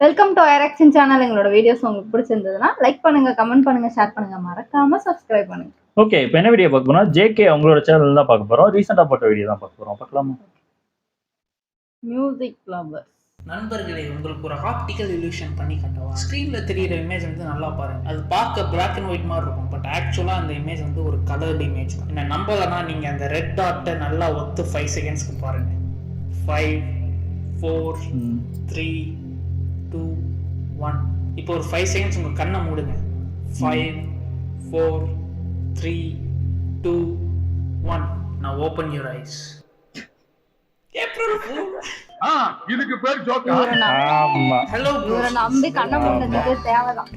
Welcome to ஐராக்ஷன் channel. எங்களோட videos உங்களுக்கு பிடிச்சிருந்ததுன்னா லைக் பண்ணுங்க, கமெண்ட் பண்ணுங்க, ஷேர் பண்ணுங்க, மறக்காம சப்ஸ்கிரைப் பண்ணுங்க. ஓகே, இப்போ என்ன வீடியோ பார்க்க போறோம்? ஜேகே அவங்களோட சேனல் தான் பார்க்க போறோம். ரீசெண்டா போட்ட வீடியோ தான் பார்க்க போறோம். பார்க்கலாமா? மியூசிக் லவர்ஸ் நண்பர்களே, உங்களுக்கு ஒரு ஆப்டிக்கல் இல்யூஷன் பண்ணி காட்டவா? ஸ்க்ரீன்ல தெரியிற இமேஜ் வந்து நல்லா பாருங்க. அது பார்க்க பிளாக் அண்ட் ஒயிட் மாதிரி இருக்கும், பட் ஆக்சுவலா அந்த இமேஜ் வந்து ஒரு கலர்டு இமேஜ். என்ன நம்பலன்னா நீங்க அந்த ரெட் டாட்டை நல்லா ஒத்து 5 செகண்ட்ஸ்க்கு பாருங்க. 5 4 3 2 1. இப்போ ஒரு 5 செகண்ட்ஸ் உங்க கண்ணை மூடுங்க. 5 4 3 2 1. now open your eyes. April fool. இதுக்கு பேர் ஜோக்கா? ஆமா. Hello bro. இவரை நம்பி கண்ணை மூடுறதுக்கு தேவைதான்.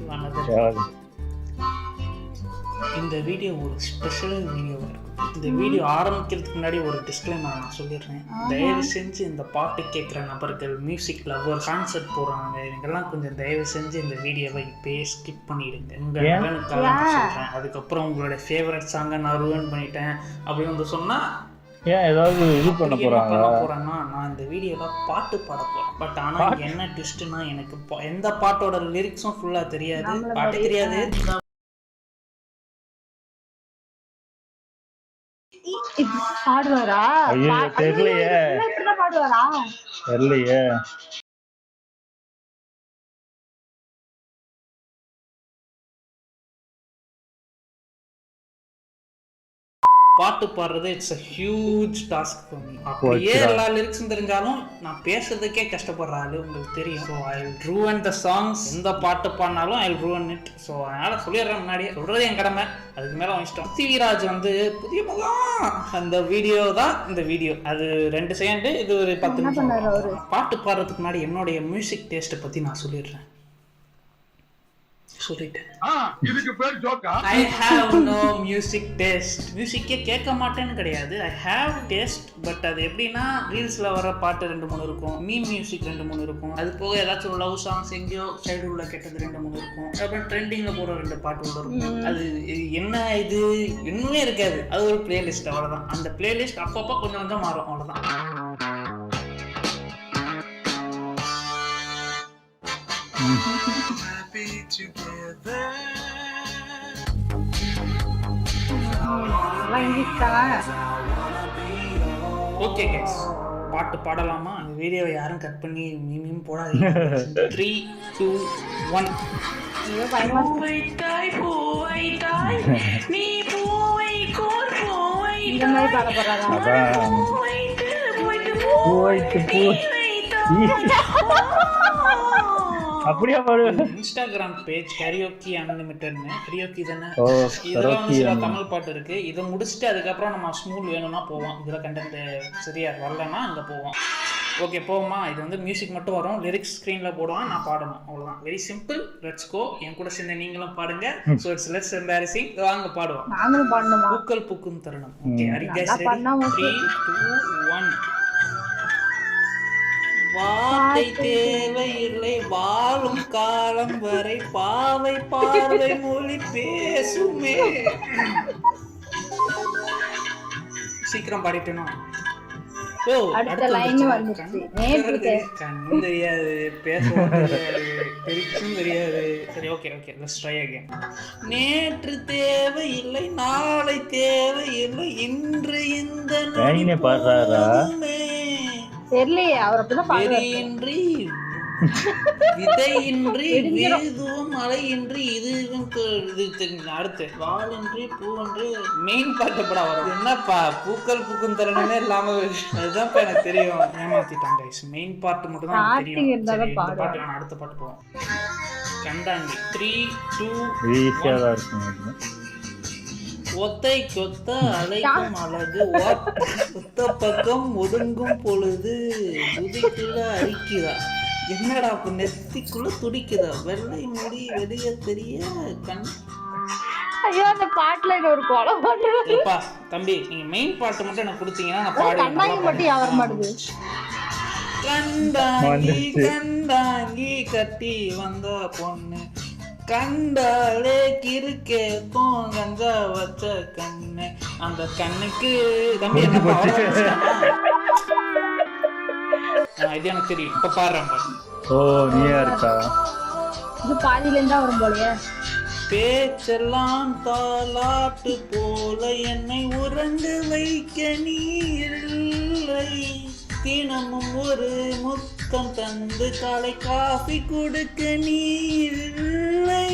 இந்த வீடியோ ஒரு ஸ்பெஷல் வீடியோவாக இருக்கும். இந்த வீடியோ ஆரம்பிக்கிறதுக்கு முன்னாடி ஒரு டிஸ்க்ளைமர் நான் சொல்லிடுறேன். தயவு செஞ்சு இந்த பாட்டு கேட்குற நபர்கள், மியூசிக் லவர், கான்சர்ட் போகிறாங்க, இவங்கெல்லாம் கொஞ்சம் தயவு செஞ்சு இந்த வீடியோவை இப்போயே ஸ்கிப் பண்ணிடுங்க. உங்கள் நலனுக்காக நான் சொல்கிறேன். அதுக்கப்புறம் உங்களோட ஃபேவரட் சாங்கை நான் ரூவன் பண்ணிட்டேன் அப்படின்னு வந்து சொன்னால் ஏன் ஏதாவது இது பண்ண போறாங்கன்னா, நான் இந்த வீடியோல பாட்டு பாட போறேன். பட் ஆனா என்ன ட்விஸ்ட்னா, எனக்கு எந்த பாட்டோட லிரிக்ஸும் ஃபுல்லா தெரியாது, பாட்டு தெரியாது. பாடுவாரா? தெரியலையே. பாடுவாரா? தெரியலையே. பாட்டு பாடுறது it's a huge task for me. அப்படியே எல்லா லிரிக்ஸும் தெரிஞ்சாலும் நான் பேசுறதுக்கே கஷ்டப்படுற ஆளு, உங்களுக்கு தெரியும். So I will ruin the songs. எந்த பாட்டு பாடினாலும் I will ruin it. So அதனால சொல்லிடுறேன், முன்னாடியே சொல்றது என் கடமை, அதுக்கு மேலே அவன் இஷ்டம். சிவிராஜ் வந்து புதிய முகம் அந்த வீடியோ தான் இந்த வீடியோ. அது 2 செகண்ட், இது ஒரு 10 நிமிஷம். பாட்டு பாடுறதுக்கு முன்னாடி என்னுடைய மியூசிக் டேஸ்ட்டை பற்றி நான் சொல்லிடுறேன். இதுக்கு பேர் ஜோக்கா? I have no music taste. மியூசிக்கே கேட்க மாட்டேன்னு கிடையாது, ஐ ஹாவ் டேஸ்ட். பட் அது எப்படின்னா, ரீல்ஸில் வர பாட்டு 2-3 இருக்கும், மீம் மியூசிக் 2-3 இருக்கும், அது போக ஏதாச்சும் ஒரு லவ் சாங்ஸ் எங்கேயோ சைல்டுஹுட்ல கேட்டது 2-3 இருக்கும், அப்புறம் ட்ரெண்டிங்கில் போகிற 2 பாட்டு இருக்கும். அது என்ன இது இன்னுமே இருக்காது, அது ஒரு பிளேலிஸ்ட், அவ்வளோதான். அந்த பிளேலிஸ்ட் அப்பப்போ கொஞ்சம் கொஞ்சம் மாறும், அவ்வளோதான். ஓகே கைஸ், பாட்டு பாடலாமா? இந்த வீடியோவை யாரும் கட் பண்ணி மீம் போடாதீங்க. 3 2 1. அப்படியே பாடுவேன். இன்ஸ்டாகிராம் பேஜ் கரியோக்கி அன்லிமிட்டட்னு, கரியோக்கி தானே, இதெல்லாம் வந்து சில தமிழ் பாட்டு இருக்கு. இதை முடிச்சுட்டு அதுக்கப்புறம் நம்ம ஸ்மூல் வேணும்னா போவோம். இதில் கண்டென்ட் சரியா வரலன்னா அங்கே போவோம். ஓகே, போவோமா? இது வந்து மியூசிக் மட்டும் வரும், லிரிக்ஸ் ஸ்க்ரீனில் போடுவான், நான் பாடணும், அவ்வளோதான். Very simple. Let's go. என் கூட சேர்ந்த நீங்களும் பாடுங்க. So it's let's embarrassing. வாங்க பாடுவோம். நாங்களும் பாடணுமா? பூக்கள் பூக்கும் தருணம். Okay, are you guys ready? 3 2 1. வார்த்தை தேவையில்லை, வாழும் காலம் வரை பாவை பார்வை மொழி பேசுமே. சீக்கிரம் பாடிட்டேனோ? ஓ, அடுத்த லைன் வந்துருச்சு. கண்ணும் தெரியாது, பேசவும் தெரியாது, பிரிச்சும் தெரியாது. சரி, okay okay, let's try again. நேற்று தேவையில்லை, நாளை தேவையில்லை, இன்று இந்த லைனே பாடுறாரா? தெரியலையே, அவர் அப்படிதான் பாடுறாரு. விதையின்றி வேதுவும் மழையின்றி இது அடுத்து வாழின்றி பூவன்று மெயின் பாட்டு படம் வரும். என்னப்பா பூக்கள் பூக்கும் தருணமே இல்லாம, அதுதான் எனக்கு தெரியும். ஏமாத்திட்டாங்க. மெயின் பாட்டு மட்டும் தான் தெரியும். இந்த பாட்டு நான் அடுத்த பாட்டு போவோம். கண்டாங்கி. 3 2 ஒத்தை கொத்த அழைக்கும் அழகு, ஒத்த பக்கம் ஒதுங்கும் பொழுது துதிக்குள்ள அடிக்குதா, என்னடா நெத்திக்குள்ள துடிக்குதா, வெள்ளை முடி வெளியே தெரிய கண். ஐயோ, அந்த பாட்டுல ஒரு கொலை பண்ணுப்பா. தம்பி, நீங்க மெயின் பாட்டு மட்டும் எனக்கு கொடுத்தீங்கன்னா நான் பாடுவேன். மட்டும் யாரும் மாடுது. கண்டாங்கி கண்டாங்கி கட்டி வந்த பொண்ணு, கண்டாலே கிறுக்கே கஞ்சா வச்ச கண்ணு, அந்த கண்ணுக்கு தம்பி இது எனக்கு தெரியும். இப்ப பாடுறேன். ஓ நீயா இருக்கா? இது பாதியில இருந்தா வரும் போலயே. பேச்செல்லாம் தாலாட்டு போல என்னை உறங்க வைக்க நீ இல்லை. தினமும் ஒரு முத்தம் தந்து காலை காஃபி கொடுக்க நீ இல்லை.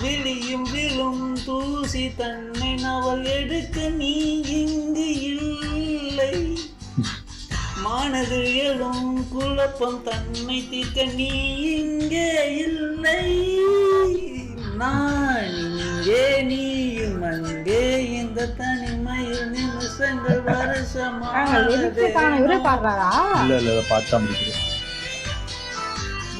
விழியும் விழும் தூசி தன்னை நவல் எடுக்க நீ இங்கு இல்லை. மானது எழும் குழப்பம் தன்னை தீர்க்க நீ இங்கே இல்லை. நான் இங்கே நீயும் அங்கே இந்த தனிமையில் நிமிஷங்கள் இவரே பாடுறாரா? இல்ல பார்த்தா முடிக்கிறேன்.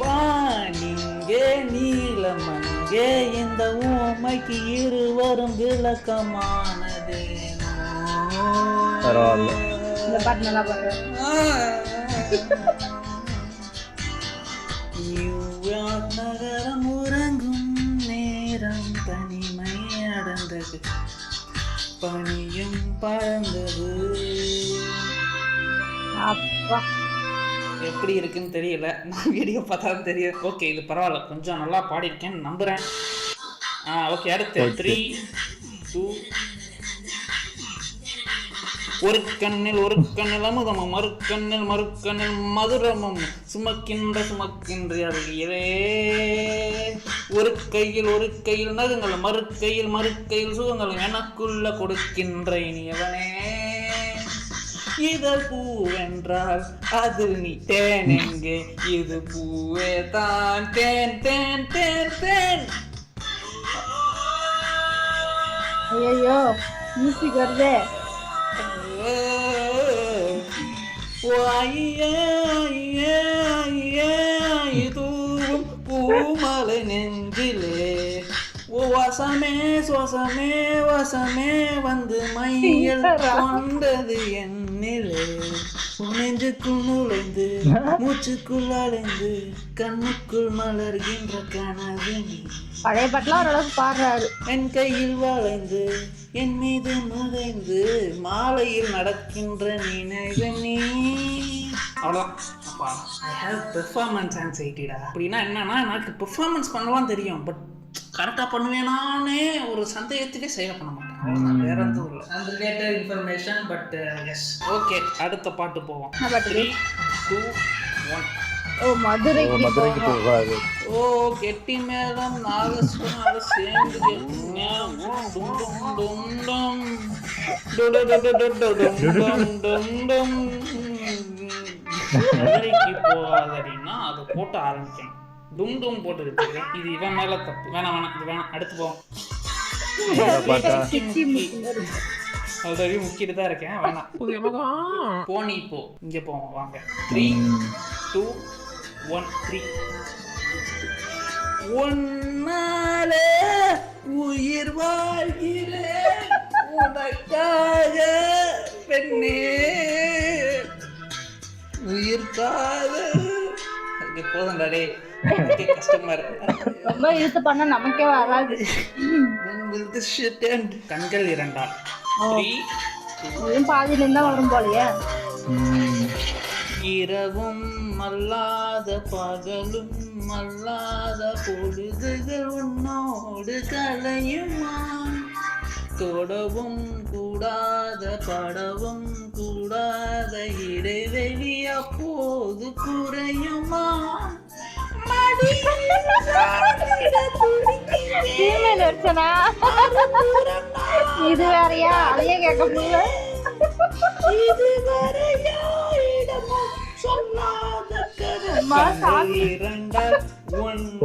வானிங்கே நீளம் அங்கே இந்த ஊமைக்கு இருவரும் விளக்கமானது. பரவாயில்ல. இந்த பாட்டு நல்லா பாடுறேன். நியூயார்க் நகரம் உறங்கும் நேரம் தனிமை அடர்ந்தது, பனியும் பறந்தது. அப்பா எப்படி இருக்குன்னு தெரியல, நான் வீடியோ பார்த்தா தெரியும். ஓகே இது பரவாயில்ல, கொஞ்சம் நல்லா பாடியிருக்கேன்னு நம்புகிறேன். ஓகே அடுத்து 3, 2. ஒரு கண்ணில் அமுதமும் மறுக்கண்ணில் மதுரமும் சுமக்கின்ற அருகிலே. ஒரு கையில் நகங்களும் மறுக்கையில் சுகங்களும் எனக்குள்ள கொடுக்கின்ற இனியவனே. இதழ் பூவென்றால் அதில் நீ தேன் எங்கே? இது பூவே தான் தேன் தேன் தேன் தேன். ஐயோ மியூசிக் வருதே. பூமலை நெஞ்சிலே வசமே வந்து மையல் கொண்டது என்னிலே. நெஞ்சுக்குள் நுழைந்து மூச்சுக்குள் அலைந்து கண்ணுக்குள் மலர்கின்ற கனவு நீ. பழைய பாட்டுலாம் ஓரளவுக்கு பாடுறாரு. என் கையில் வளைந்து என் மீது நுழைந்து மாலையில் நடக்கின்ற நினைவு நீ. அவ்வளோதான். ஐ ஹேவ் பெர்ஃபார்மன்ஸ் ஆன்சைட்டிடா. அப்படின்னா என்னன்னா, எனக்கு பெர்ஃபார்மன்ஸ் பண்ணலாம் தெரியும், பட் கரெக்டாக பண்ணுவேனானே ஒரு சந்தேகத்திலே செய்ய பண்ண மாட்டேன். அவ்வளோதான், வேற எதுவும் இல்லை. Unrelated information, but yes. Okay அடுத்த பாட்டு போவோம். 3, 2, 1. ஓ மதுரைக்கு போகாது. ஓ கெட்டி மேளம் நாகஸ்வரம் சேர்ந்து மதுரைக்கு போகாதடின்னா அதை போட்டு ஆரம்பிக்கணும். டும் போட்டு இருக்கு. இது இவன் மேல தப்பு. வேணாம் இது வேணாம். அடுத்து போவோம். ஆல்ரெடி முக்கிட்டு தான் இருக்கேன், வேணாம். போனி இப்போ இங்க போவோம் வாங்க. 3, 2, 1, 3. உன்னாலே உயிர் வாழ்கிறேன் உனக்காக பெண்ணே, உயிர்காக. அது போதும்டாடே, கஷ்டமா இருக்கு. ரொம்ப யூஸ் பண்ண நமக்கே வராது. கண்கள் இரண்டால். 3, 2. பாதியில இருந்தா வரும் போலயே. இரவும் அல்லாத பகலும் அல்லாத பொழுதுகள் உன்னோடு கலையுமா? தொடவும் கூடாத படவும் கூடாத இடைவெளி அப்போது குறையுமா? இது வேறையா? அதையே கேட்க முடியல.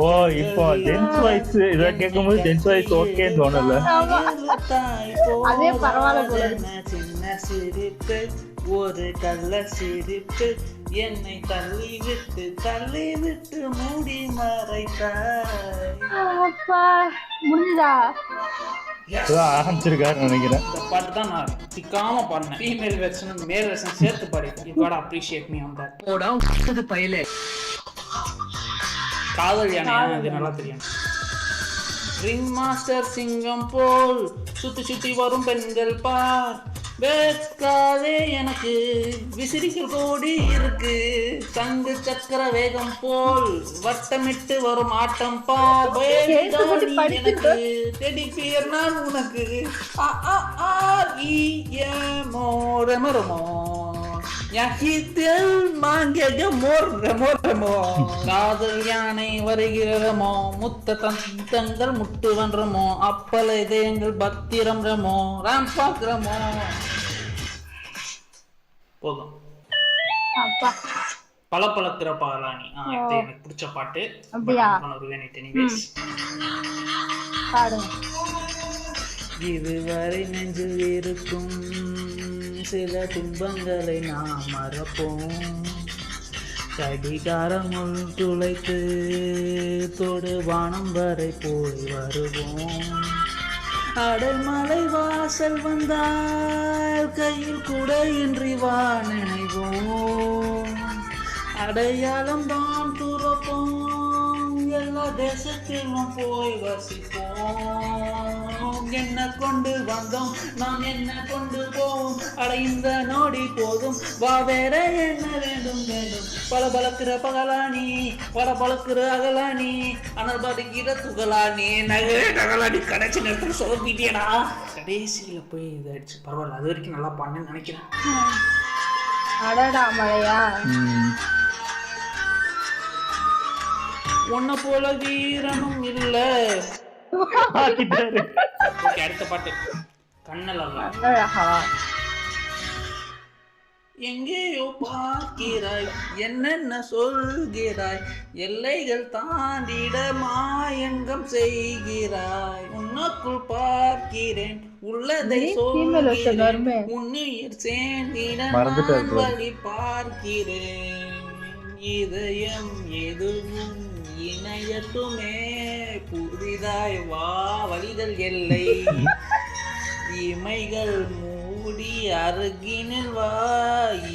ஓ இப்போ ஜென்ஸ் வாய்ஸ் இத கேட்கும்போது ஜென்ஸ் வாய்ஸ் ஓகேன்னு தோணல. அதே பரவாயில்ல போல. சின்ன சிரிப்பு ஒரு கள்ள சிரிப்பு என்னை தள்ளி விட்டு மூடி மறைத்தாய். அப்பா முடிஞ்சதா? ஆரம்பிச்சிருக்காரு நினைக்கிறேன். இந்த பாட்டு தான் நான் திக்காம பாடினேன். ஃபீமேல் வெர்ஷன் மேல் வெர்ஷன் சேர்த்து பாடிட்டேன். You got appreciate me on that. ஓடா பையலே காதல் யானை, அது நல்லா தெரியும். ரிங் மாஸ்டர் சிங்கம் போல் சுத்தி வரும் பெண்கள் பார், வேட்காதே எனக்கு விசிறிகள் கோடி இருக்கு, தங்கு சக்கர வேகம் போல் வட்டமிட்டு வரும் ஆட்டம் பார். எனக்கு டெடி பியர் நான் உனக்கு ஆ ஆ ஆ ஈ எமோ ரெமரமோ காதல் யானை வருகிறமோ, முத்த தந்தங்கள் முட்டு வன்றமோ, அப்பல இதயங்கள் பத்திரம் ரமோ, ராம் பாக்குறமோ. போதும். அப்பா பல பழக்கிற பாலானி இது எனக்கு பிடிச்ச பாட்டு. அப்படியா? பாடுங்க. இதுவரை நெஞ்சில் இருக்கும் சில துன்பங்களை நாம் மறப்போம், கடிகாரம் உள் துளைத்து தொடு வானம் வரை போய் வருவோம், அடைமலை வாசல் வந்தால் கையில் கூட இன்றி வா நினைவோம், அடையாளம் தான் துறப்போம், எல்லா தேசத்திலும் போய் வசிப்போம், என்ன கொண்டு வந்தோம் நாம் என்ன கொண்டு போவோம், அடைந்த நோடி போதும் வா வேற என்ன வேண்டும் வேண்டும், பல பழக்கிற பகலானி பல பழக்கிற அகலானி அனல் பாதிக்கிற துகலானி நகலானி கடைசி நேரத்தில் சொல்லிட்டேடா. கடைசியில் போய் இதாயிடுச்சு. பரவாயில்ல, அது வரைக்கும் நல்லா பண்ணேன்னு நினைக்கிறேன். அடடா மழையா. உன்னை போல வீரனும் இல்ல. அடுத்த பாட்டு கண்ணல் அழகா. எங்கேயோ பார்க்கிறாய் என்னென்ன சொல்கிறாய், எல்லைகள் தாண்டிட மாயங்கம் செய்கிறாய், உனக்குள் பார்க்கிறேன் உள்ளதை சொல்கிறேன், உன்னுயிர் சேர்ந்திட நான் வழி பார்க்கிறேன், இதயம் எதுவும் இணையட்டுமே புதிதாய் வா வழிகள் எல்லை, இமைகள் மூடி அருகினில் வா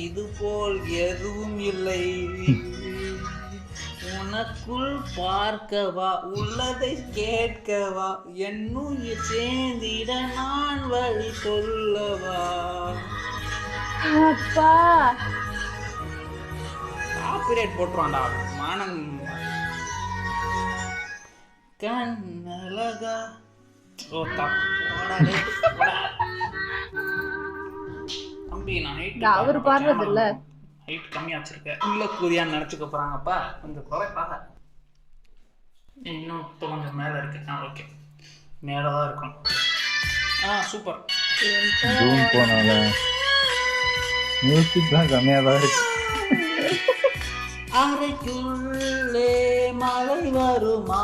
இது போல் எதுவும் இல்லை, உனக்குள் பார்க்கவா உள்ளதை கேட்கவா, என்னுயிர் சேர்ந்திட நான் வழி சொல்லவா. அப்பா காப்பிரைட் போட்டுருவான்டா மானம். கண்ணழகா. ஓ தம்பி நான் அவர் பாடுறது இல்ல, ஹைட் கம்மியா வச்சிருக்கேன், உள்ள கூதியான்னு நினைச்சுக்க போறாங்கப்பா. கொஞ்சம் குறைப்பாக இன்னும் இப்போ கொஞ்சம் மேல இருக்கு. ஓகே மேலதான் இருக்கும். சூப்பர். போனால மியூசிக் தான் கம்மியா தான் இருக்கு. அறைக்குள்ளே மழை வருமா,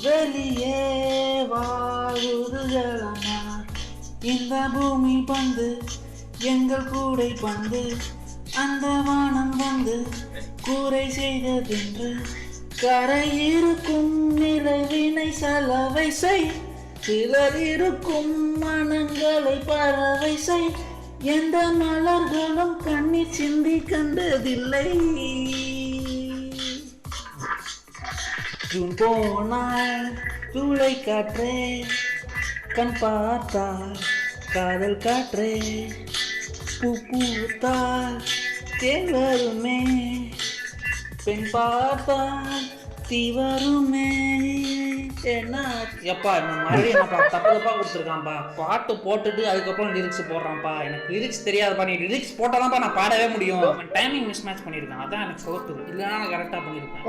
வெளியே வாழுதுகளமா, இந்த பூமி பந்து எங்கள் கூடை பந்து, அந்த வானம் வந்து கூரை செய்ததென்று, கரை இருக்கும் நிலவினை சலவை செய், சிலர் இருக்கும் மனங்களை பறவை செய், எந்த மலர்களும் கண்ணீர் சிந்தி கண்டதில்லை, ஜூன் போனால் ஜூலை காற்றே, கண் பார்த்தால் காதல் காற்றே, பூ பூத்தால் தேன் வருமே, பெண் பார்த்தால் தீ வருமே. என்ன எப்பா இந்த மாதிரி என்னப்பா தப்பு தப்பா கொடுத்துருக்கான்ப்பா, பாட்டு போட்டுட்டு அதுக்கப்புறம் லிரிக்ஸ் போடுறான்ப்பா. எனக்கு லிரிக்ஸ் தெரியாதுப்பா, நீ லிரிக்ஸ் போட்டாதான்ப்பா நான் பாடவே முடியும். டைமிங் மிஸ் மேட்ச் பண்ணியிருக்கான், அதான் எனக்கு சொத்துது, இல்லைன்னா நான் கரெக்டாக பண்ணியிருப்பேன்.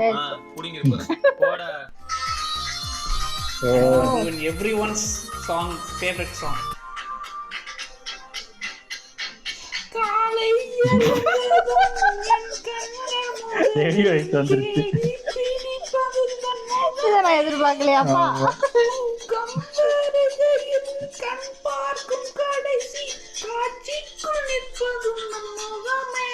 Every once song favourite song. இதை நான் எதிர்பார்க்கலையாப்பா. கண் பார்க்கும் கடைசி காட்சிக்குள் நிற்பதும் முகமே,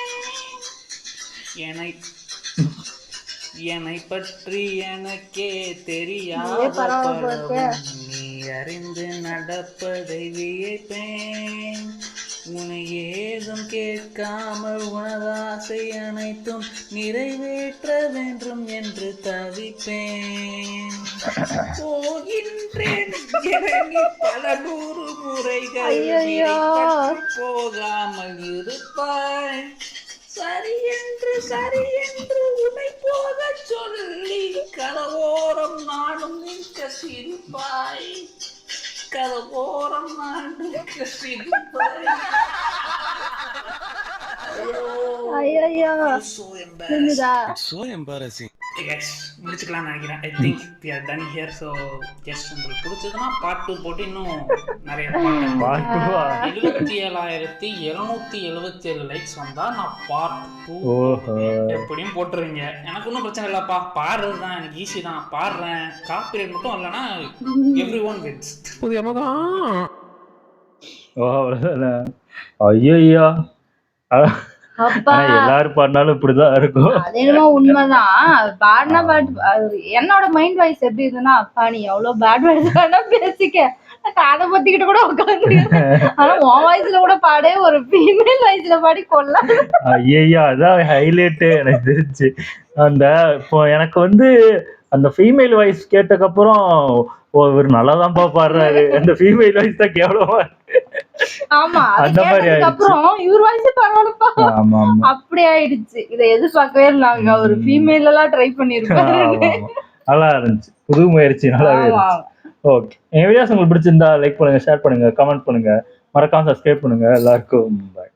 என்னை பற்றி எனக்கே தெரியாத நீ அறிந்து நடப்பதை வியப்பேன், உன்னை ஏதும் கேட்காமல் உனதாசை அனைத்தும் நிறைவேற்ற வேண்டும் என்று தவிப்பேன். போகின்றேன் இறங்கி பல 100 முறைகள் ஐயையோ. போகாமல் இருப்பாய். சரி என்று உன்னை போக சொல்லி கதவோரம் நானும் நிற்க சிரிப்பாய். கதவோரம் நான் நிற்க சிரிப்பாய். ஐயோ So embarrassed. புரிஞ்சுதா? Guys, முடிச்சுக்கலாம்னு நினைக்கிறேன். I think we are done here. So just உங்களுக்கு பிடிச்சதுன்னா பார்ட் 2 போட்டு இன்னும் நிறைய Part 2 77,777 லைக்ஸ் வந்தா நான் பார்ட் 2 ஓஹோ. எப்படியும் போட்டுருவீங்க. எனக்கு ஒன்றும் பிரச்சனை இல்லப்பா, பாடுறது தான் எனக்கு ஈஸி தான், பாடுறேன். காப்பிரைட் மட்டும் இல்லைன்னா everyone wins. ஓ அவ்வளவுதானே. ஐயோ அப்பா எல்லாரும் பாடினாலும் இப்படிதான் இருக்கும். அது என்னமோ உண்மைதான். பாடினா பாட்டு என்னோட மைண்ட் வாய்ஸ் எப்படி இருந்ததுன்னா, அப்பா நீ எவ்வளவு பேட் வாய்ஸ் வேணா பேசிக்க, நான் காதை பத்திக்கிட்டு கூட உட்காந்து. ஆனா உன் வாய்ஸ்ல கூட பாடே, ஒரு ஃபீமேல் வாய்ஸ்ல பாடி கொல்ல. ஐயோ அதான் ஹைலைட் எனக்கு தெரிஞ்சு. அந்த இப்போ எனக்கு அந்த ஃபீமேல் வாய்ஸ் கேட்டக்கப்புறம் இவர் நல்லாதான்ப்பா பாடுறாரு, அந்த ஃபீமேல் வாய்ஸ் தான் கேவலமா ஆமா, அந்த மாதிரி ஆயிடுச்சு. அப்புறம் இவர் வாய்ஸ் பரவாயில்லப்பா ஆமா ஆமா அப்படி ஆயிடுச்சு. இதை எதிர்பார்க்கவே இல்லைங்க, ஒரு ஃபீமேல் எல்லாம் ட்ரை பண்ணிருப்பாரு. நல்லா இருந்துச்சு, புது முயற்சி நல்லாவே இருந்துச்சு. ஓகே, என் வீடியோஸ் உங்களுக்கு பிடிச்சிருந்தா லைக் பண்ணுங்க, ஷேர் பண்ணுங்க, கமெண்ட் பண்ணுங்க, மறக்காம சப்ஸ்கிரைப் பண்ணுங்க. எல்லாருக்கும் பாய்.